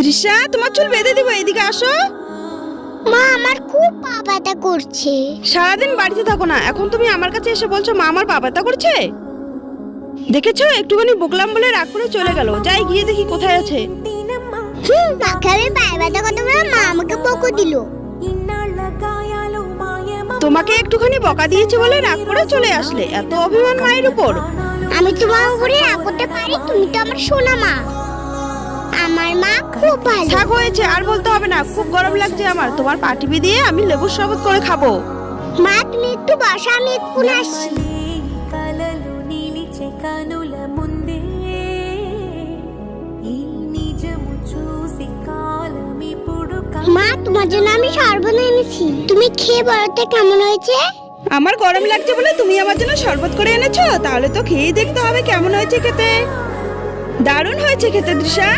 তৃষা, তোমার চুল বেঁধে দিব, এদিকে আসো। মা আমার খুব পা ব্যথা করছে। সারাদিন বাড়িতে থাকো না, এখন তুমি আমার কাছে এসে বলছো মা আমার পা ব্যথা করছে। দেখেছো, একটুখানি বকলাম বলে রাগ করে চলে গেল। যাই গিয়ে দেখি কোথায় আছে। মাকে আমি পায়ে ব্যথা করতে বলে মা আমাকে বকা দিল। তোমাকে একটুখানি বকা দিয়েছে বলে রাগ করে চলে আসলে, এত অভিমান মায়ের উপর। আমি তোমার উপরে রাগ করতে পারি? তুমি তো আমার সোনা মা। আমার মা খুব ভালো। থাক, হয়েছে, আর বলতে হবে না। খুব গরম লাগছে আমার, তোমার পা টিপে দিয়ে আমি লেবুর শরবত করে খাবো। মা তুমি একটু বসো, আমি এক্ষুনি আসছি। মা তোমার জন্য আমি শরবত এনেছি, তুমি খেয়ে বলো তো কেমন হয়েছে। আমার গরম লাগছে বলে তুমি আমার জন্য শরবত করে এনেছো? তাহলে তো খেয়ে দেখতে হবে কেমন হয়েছে খেতে। দারুণ হয়েছে খেতে তৃষা।